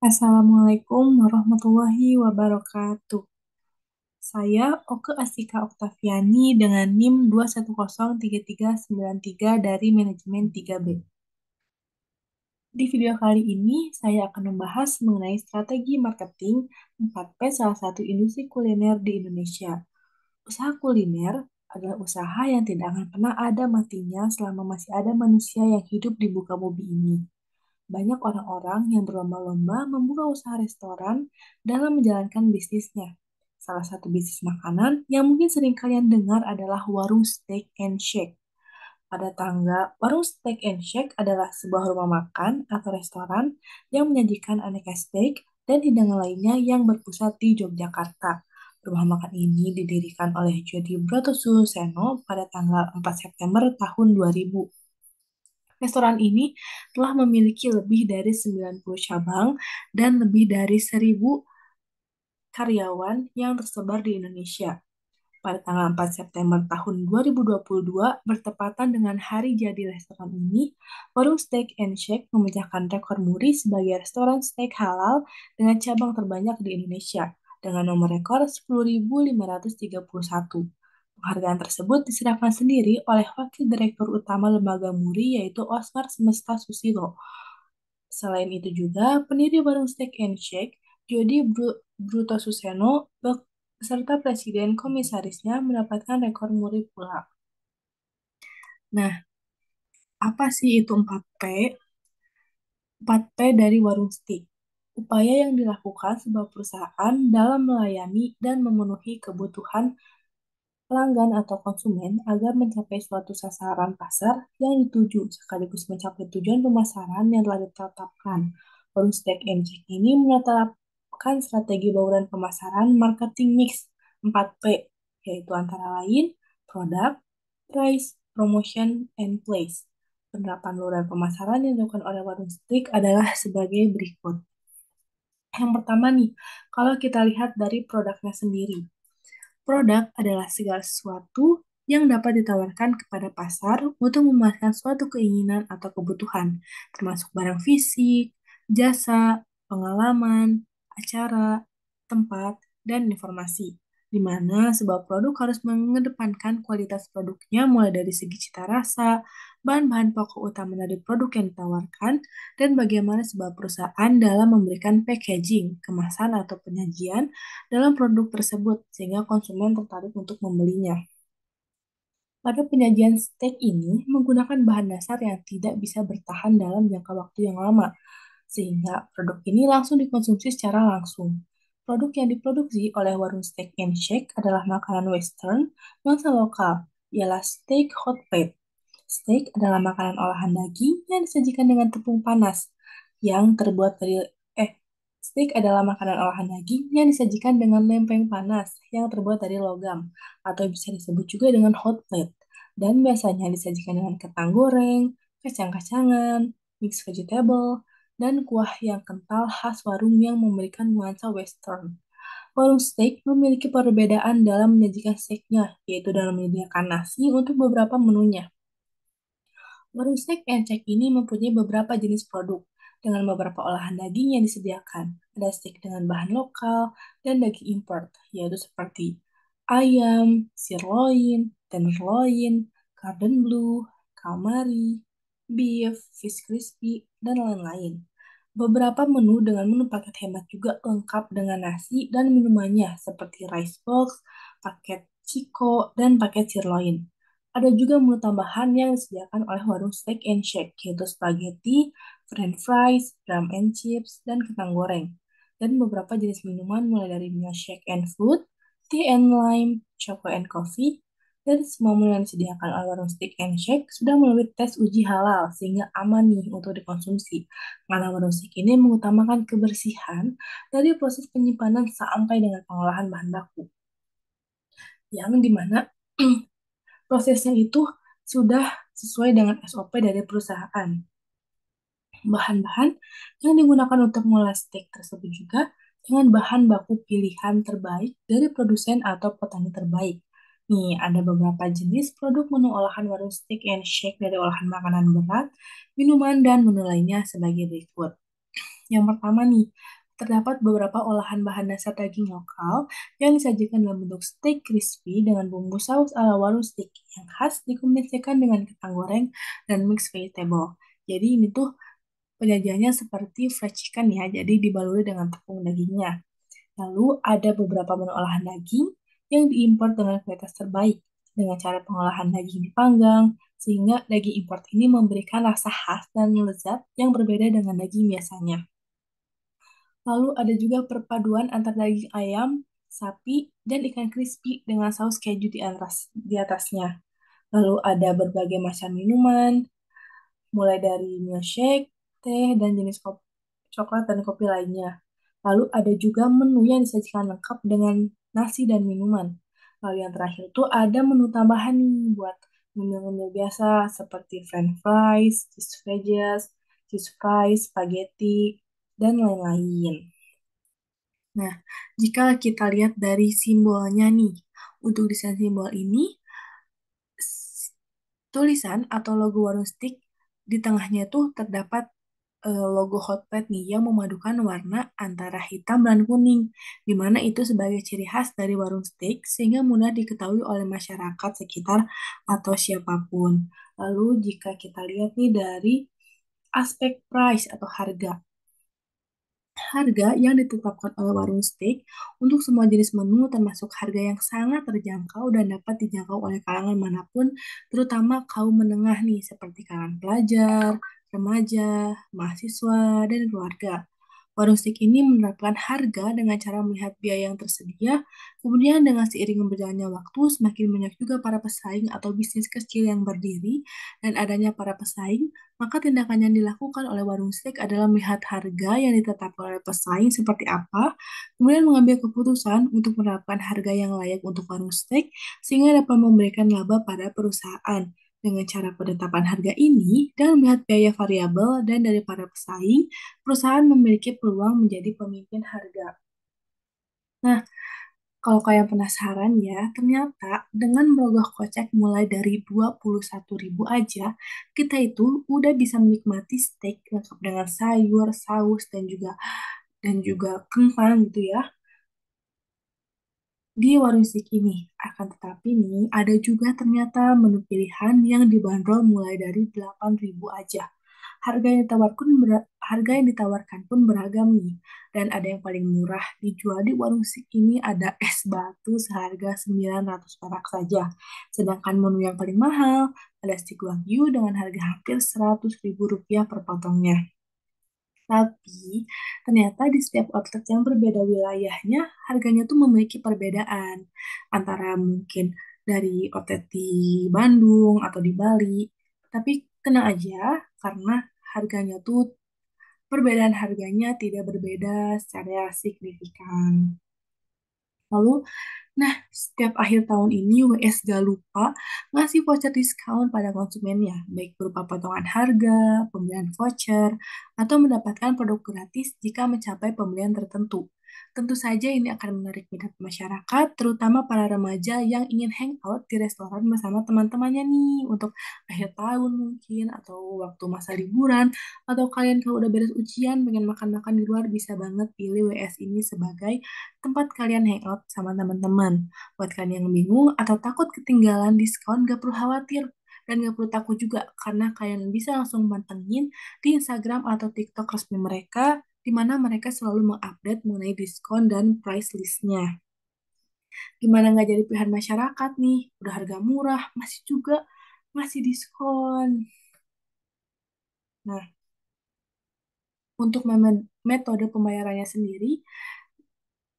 Assalamualaikum warahmatullahi wabarakatuh. Saya Oke Astika Oktaviani dengan NIM 2103393 dari Manajemen 3B. Di video kali ini, saya akan membahas mengenai strategi marketing 4P salah satu industri kuliner di Indonesia. Usaha kuliner adalah usaha yang tidak akan pernah ada matinya selama masih ada manusia yang hidup di muka bumi ini. Banyak orang-orang yang berlomba-lomba membuka usaha restoran dalam menjalankan bisnisnya. Salah satu bisnis makanan yang mungkin sering kalian dengar adalah warung steak and shake. Pada tangga, warung steak and shake adalah sebuah rumah makan atau restoran yang menyajikan aneka steak dan hidangan lainnya yang berpusat di Yogyakarta. Rumah makan ini didirikan oleh Jody Bratosuseno pada tanggal 4 September tahun 2000. Restoran ini telah memiliki lebih dari 90 cabang dan lebih dari 1.000 karyawan yang tersebar di Indonesia. Pada tanggal 4 September tahun 2022, bertepatan dengan hari jadi restoran ini, warung Steak and Shake memecahkan rekor muri sebagai restoran steak halal dengan cabang terbanyak di Indonesia, dengan nomor rekor 10.531. Penghargaan tersebut diserahkan sendiri oleh Wakil Direktur Utama Lembaga Muri, yaitu Oscar Semesta Susilo. Selain itu juga, pendiri warung Steak and Shake, Brutosuseno, beserta presiden komisarisnya mendapatkan rekor muri pula. Nah, apa sih itu 4P? 4P dari warung steak. Upaya yang dilakukan sebuah perusahaan dalam melayani dan memenuhi kebutuhan pelanggan atau konsumen agar mencapai suatu sasaran pasar yang dituju sekaligus mencapai tujuan pemasaran yang telah ditetapkan. Warung Steak and Shake ini menetapkan strategi bauran pemasaran marketing mix 4P, yaitu antara lain produk, price, promotion, and place. Penerapan bauran pemasaran yang dilakukan oleh warung steak adalah sebagai berikut. Yang pertama nih, kalau kita lihat dari produknya sendiri. Produk adalah segala sesuatu yang dapat ditawarkan kepada pasar untuk memuaskan suatu keinginan atau kebutuhan, termasuk barang fisik, jasa, pengalaman, acara, tempat, dan informasi, di mana sebuah produk harus mengedepankan kualitas produknya mulai dari segi cita rasa, bahan-bahan pokok utama dari produk yang ditawarkan, dan bagaimana sebuah perusahaan dalam memberikan packaging, kemasan, atau penyajian dalam produk tersebut sehingga konsumen tertarik untuk membelinya. Pada penyajian steak ini menggunakan bahan dasar yang tidak bisa bertahan dalam jangka waktu yang lama, sehingga produk ini langsung dikonsumsi secara langsung. Produk yang diproduksi oleh warung Steak and Shake adalah makanan western nuansa lokal, ialah steak hot plate. Steak adalah makanan olahan daging yang disajikan dengan tepung panas yang terbuat dari steak adalah makanan olahan daging yang disajikan dengan lempeng panas yang terbuat dari logam atau bisa disebut juga dengan hot plate dan biasanya disajikan dengan kentang goreng, kacang-kacangan, mixed vegetable, dan kuah yang kental khas warung yang memberikan nuansa western. Warung steak memiliki perbedaan dalam menyajikan steaknya, yaitu dalam menyediakan nasi untuk beberapa menunya. Warung steak and shake ini mempunyai beberapa jenis produk dengan beberapa olahan daging yang disediakan. Ada steak dengan bahan lokal dan daging import, yaitu seperti ayam, sirloin, tenderloin, garden blue, calamari, beef, fish crispy, dan lain-lain. Beberapa menu dengan menu paket hemat juga lengkap dengan nasi dan minumannya seperti rice box, paket Chico, dan paket sirloin. Ada juga menu tambahan yang disediakan oleh warung Steak and Shake, yaitu spaghetti, french fries, drum and chips, dan kentang goreng. Dan beberapa jenis minuman mulai dari milkshake and fruit, tea and lime, choco and coffee, dan semua menu yang disediakan oleh warung Steak and Shake sudah melalui tes uji halal sehingga aman nih untuk dikonsumsi. Karena warung steak ini mengutamakan kebersihan dari proses penyimpanan sampai dengan pengolahan bahan baku. Yang dimana prosesnya itu sudah sesuai dengan SOP dari perusahaan. Bahan-bahan yang digunakan untuk mengolah steak tersebut juga dengan bahan baku pilihan terbaik dari produsen atau petani terbaik. Nih, ada beberapa jenis produk menu olahan warung steak and shake dari olahan makanan berat, minuman, dan menu lainnya sebagai berikut. Yang pertama nih, terdapat beberapa olahan bahan dasar daging lokal yang disajikan dalam bentuk steak crispy dengan bumbu saus ala warung steak yang khas dikombinasikan dengan kentang goreng dan mixed vegetable. Jadi ini tuh penyajiannya seperti fried chicken ya, jadi dibaluri dengan tepung dagingnya. Lalu ada beberapa menu olahan daging yang diimpor dengan kualitas terbaik dengan cara pengolahan daging dipanggang, sehingga daging impor ini memberikan rasa khas dan lezat yang berbeda dengan daging biasanya. Lalu ada juga perpaduan antara daging ayam, sapi, dan ikan crispy dengan saus keju di atasnya. Lalu ada berbagai macam minuman, mulai dari milkshake, teh, dan jenis coklat dan kopi lainnya. Lalu ada juga menu yang disajikan lengkap dengan nasi dan minuman. Lalu yang terakhir tuh ada menu tambahan nih buat ngemil-ngemil biasa seperti french fries, cheese fries, spaghetti, dan lain-lain. Nah, jika kita lihat dari simbolnya nih, untuk desain simbol ini, tulisan atau logo warung stick di tengahnya tuh terdapat logo hot plate nih yang memadukan warna antara hitam dan kuning, di mana itu sebagai ciri khas dari warung steak sehingga mudah diketahui oleh masyarakat sekitar atau siapapun. Lalu jika kita lihat nih dari aspek price atau harga, harga yang ditetapkan oleh warung steak untuk semua jenis menu termasuk harga yang sangat terjangkau dan dapat dijangkau oleh kalangan manapun, terutama kaum menengah nih seperti kalangan pelajar, remaja, mahasiswa, dan keluarga. Warung steak ini menerapkan harga dengan cara melihat biaya yang tersedia, kemudian dengan seiring berjalannya waktu, semakin banyak juga para pesaing atau bisnis kecil yang berdiri, dan adanya para pesaing, maka tindakan yang dilakukan oleh warung steak adalah melihat harga yang ditetapkan oleh pesaing seperti apa, kemudian mengambil keputusan untuk menerapkan harga yang layak untuk warung steak, sehingga dapat memberikan laba pada perusahaan. Dengan cara penetapan harga ini, dan melihat biaya variabel dan dari para pesaing, perusahaan memiliki peluang menjadi pemimpin harga. Nah, kalau kalian penasaran ya, ternyata dengan merogoh kocek mulai dari 21.000 aja, kita itu udah bisa menikmati steak lengkap dengan sayur, saus, dan juga kentang gitu ya di warung steak ini. Akan tetapi nih, ada juga ternyata menu pilihan yang dibanderol mulai dari 8.000 aja. Harga yang ditawarkan pun beragam nih. Dan ada yang paling murah dijual di warung steak ini ada es batu seharga 900 perak saja. Sedangkan menu yang paling mahal ada steak wagyu dengan harga hampir 100.000 rupiah per potongnya. Tapi ternyata di setiap outlet yang berbeda wilayahnya, harganya tuh memiliki perbedaan antara mungkin dari outlet di Bandung atau di Bali. Tapi tenang aja, karena harganya tuh perbedaan harganya tidak berbeda secara signifikan. Lalu, nah, setiap akhir tahun ini WS gak lupa ngasih voucher diskon pada konsumennya, baik berupa potongan harga, pembelian voucher, atau mendapatkan produk gratis jika mencapai pembelian tertentu. Tentu saja ini akan menarik minat masyarakat, terutama para remaja yang ingin hangout di restoran bersama teman-temannya nih untuk akhir tahun mungkin, atau waktu masa liburan, atau kalian kalau udah beres ujian pengen makan-makan di luar bisa banget pilih WS ini sebagai tempat kalian hangout sama teman-teman. Buat kalian yang bingung atau takut ketinggalan diskon, gak perlu khawatir. Dan gak perlu takut juga, karena kalian bisa langsung pantengin di Instagram atau TikTok resmi mereka, di mana mereka selalu mengupdate mengenai diskon dan price listnya. Gimana nggak jadi pilihan masyarakat nih? Udah harga murah, masih juga masih diskon. Nah, untuk metode pembayarannya sendiri,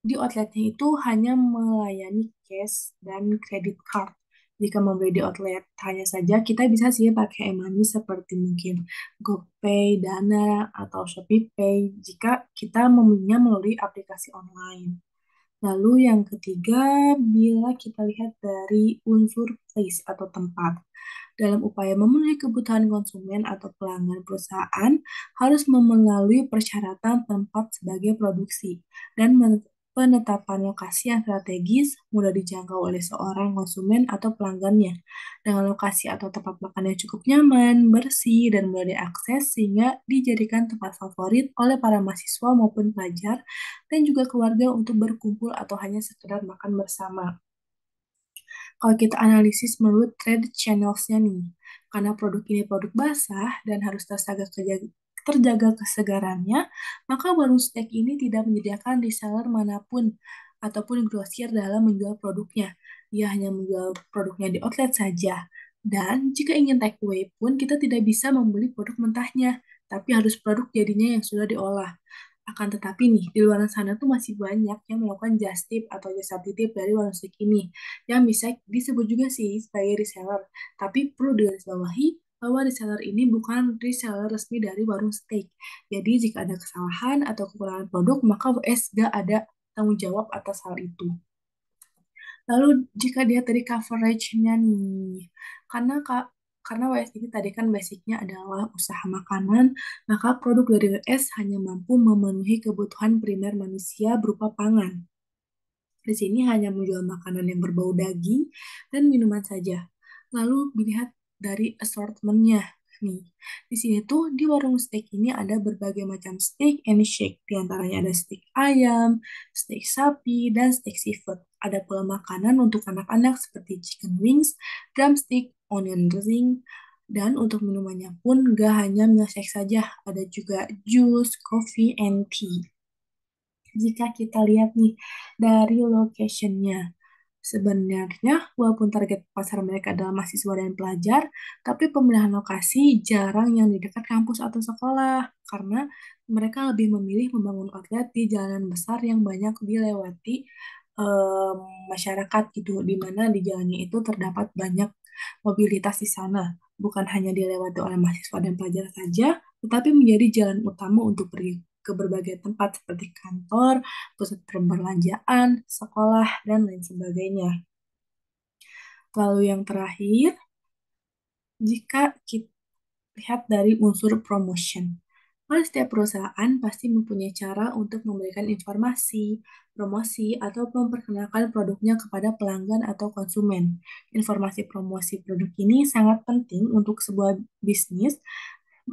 di outletnya itu hanya melayani cash dan credit card. Jika membeli di outlet hanya saja kita bisa sih pakai e-money seperti mungkin GoPay, Dana, atau ShopeePay jika kita membelinya melalui aplikasi online. Lalu yang ketiga, bila kita lihat dari unsur place atau tempat. Dalam upaya memenuhi kebutuhan konsumen atau pelanggan perusahaan harus melalui persyaratan tempat sebagai produksi dan penetapan lokasi yang strategis, mudah dijangkau oleh seorang konsumen atau pelanggannya, dengan lokasi atau tempat makan yang cukup nyaman, bersih, dan mudah diakses sehingga dijadikan tempat favorit oleh para mahasiswa maupun pelajar dan juga keluarga untuk berkumpul atau hanya sekedar makan bersama. Kalau kita analisis menurut trade channels-nya nih, karena produk ini produk basah dan harus terjaga kesegarannya, maka warung steak ini tidak menyediakan reseller manapun ataupun grosir dalam menjual produknya. Ia hanya menjual produknya di outlet saja. Dan jika ingin take away pun, kita tidak bisa membeli produk mentahnya, tapi harus produk jadinya yang sudah diolah. Akan tetapi nih, di luar sana tuh masih banyak yang melakukan just tip atau jasa titip dari warung steak ini, yang bisa disebut juga sih sebagai reseller. Tapi perlu digarisbawahi bahwa reseller ini bukan reseller resmi dari warung steak. Jadi jika ada kesalahan atau kekurangan produk, maka WS gak ada tanggung jawab atas hal itu. Lalu jika dia dari coverage-nya nih, karena Kak, karena WS ini tadi kan basicnya adalah usaha makanan, maka produk dari WS hanya mampu memenuhi kebutuhan primer manusia berupa pangan. Di sini hanya menjual makanan yang berbau daging dan minuman saja. Lalu dilihat dari assortment-nya. Nih, di sini tuh di warung steak ini ada berbagai macam steak and shake. Di antaranya ada steak ayam, steak sapi, dan steak seafood. Ada pula makanan untuk anak-anak seperti chicken wings, drumstick, onion ring, dan untuk minumannya pun gak hanya milkshake saja, ada juga jus, coffee, and tea. Jika kita lihat nih dari location-nya, sebenarnya walaupun target pasar mereka adalah mahasiswa dan pelajar, tapi pemilihan lokasi jarang yang di dekat kampus atau sekolah karena mereka lebih memilih membangun outlet di jalanan besar yang banyak dilewati em, masyarakat gitu, di mana di jalannya itu terdapat banyak mobilitas di sana. Bukan hanya dilewati oleh mahasiswa dan pelajar saja, tetapi menjadi jalan utama untuk pergi ke berbagai tempat seperti kantor, pusat perbelanjaan, sekolah, dan lain sebagainya. Lalu yang terakhir, jika kita lihat dari unsur promotion. Pada setiap perusahaan pasti mempunyai cara untuk memberikan informasi, promosi, atau memperkenalkan produknya kepada pelanggan atau konsumen. Informasi promosi produk ini sangat penting untuk sebuah bisnis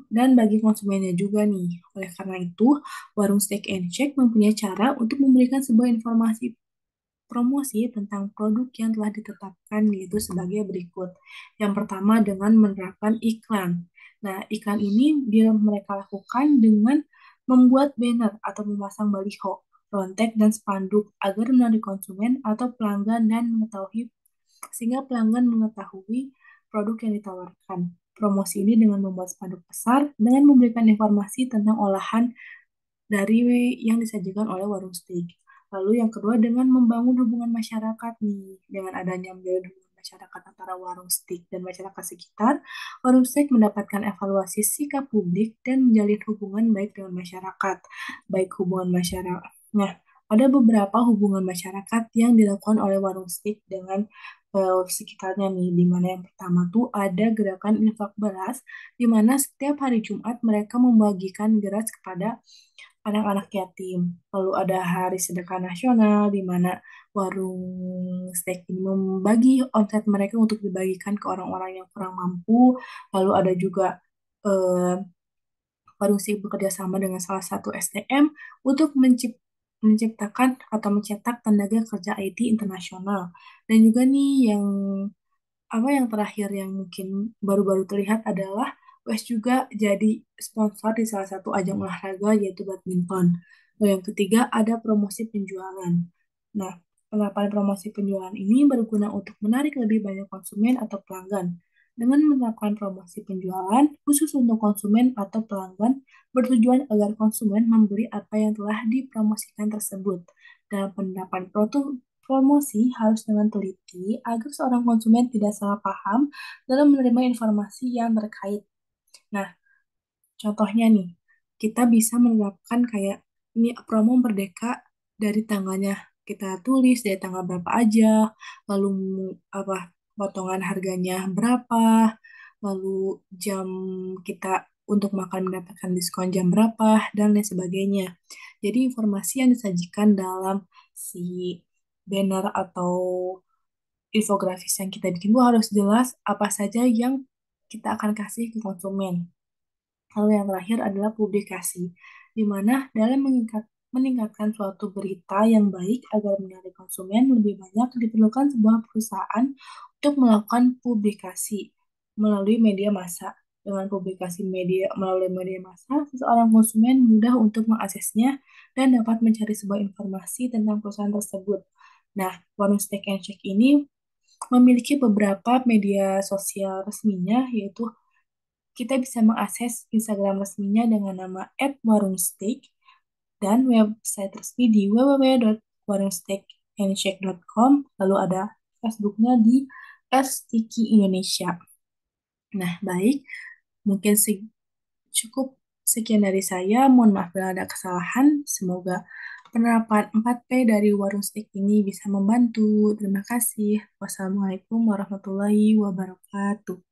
dan bagi konsumennya juga nih. Oleh karena itu, warung Steak and Shake mempunyai cara untuk memberikan sebuah informasi promosi tentang produk yang telah ditetapkan yaitu sebagai berikut. Yang pertama dengan menerapkan iklan. Nah, iklan ini dia mereka lakukan dengan membuat banner atau memasang baliho, lontek, dan spanduk agar menarik konsumen atau pelanggan dan mengetahui sehingga pelanggan mengetahui produk yang ditawarkan. Promosi ini dengan membuat spanduk besar dengan memberikan informasi tentang olahan dari yang disajikan oleh warung steak. Lalu yang kedua dengan membangun hubungan masyarakat nih, dengan adanya menjalin hubungan masyarakat antara warung steak dan masyarakat sekitar, warung steak mendapatkan evaluasi sikap publik dan menjalin hubungan baik dengan masyarakat, baik hubungan masyarakat. Nah, ada beberapa hubungan masyarakat yang dilakukan oleh warung steak dengan sekitarnya nih, di mana yang pertama tuh ada gerakan infak beras, di mana setiap hari Jumat mereka membagikan beras kepada anak-anak yatim. Lalu ada Hari Sedekah Nasional di mana warung steak ini membagi omset mereka untuk dibagikan ke orang-orang yang kurang mampu. Lalu ada juga eh, warung steak bekerja sama dengan salah satu STM untuk menciptakan atau mencetak tenaga kerja IT internasional. Dan juga nih yang yang terakhir yang mungkin baru-baru terlihat adalah West juga jadi sponsor di salah satu ajang olahraga yaitu badminton. Lalu yang ketiga ada promosi penjualan. Nah, penerapan promosi penjualan ini berguna untuk menarik lebih banyak konsumen atau pelanggan. Dengan menerapkan promosi penjualan khusus untuk konsumen atau pelanggan bertujuan agar konsumen membeli apa yang telah dipromosikan tersebut. Dalam penerapan promosi harus dengan teliti agar seorang konsumen tidak salah paham dalam menerima informasi yang terkait. Nah, contohnya nih, kita bisa menerapkan kayak ini promo Merdeka dari tanggalnya kita tulis dari tanggal berapa aja, lalu apa potongan harganya berapa, lalu jam kita untuk makan mendapatkan diskon jam berapa dan lain sebagainya. Jadi informasi yang disajikan dalam si banner atau infografis yang kita bikin tuh harus jelas apa saja yang kita akan kasih ke konsumen. Lalu yang terakhir adalah publikasi, di mana dalam meningkatkan suatu berita yang baik agar menarik konsumen lebih banyak diperlukan sebuah perusahaan untuk melakukan publikasi melalui media massa. Dengan publikasi media melalui media massa, seseorang konsumen mudah untuk mengaksesnya dan dapat mencari sebuah informasi tentang perusahaan tersebut. Nah, Warung Steak and Shake ini memiliki beberapa media sosial resminya, yaitu kita bisa mengakses Instagram resminya dengan nama @warungsteak dan website resmi di www.warungsteakandshake.com. Lalu ada Facebooknya di @stiki Indonesia. Nah, baik, mungkin cukup sekian dari saya. Mohon maaf bila ada kesalahan. Semoga penerapan 4P dari Warung Steak ini bisa membantu. Terima kasih. Wassalamualaikum warahmatullahi wabarakatuh.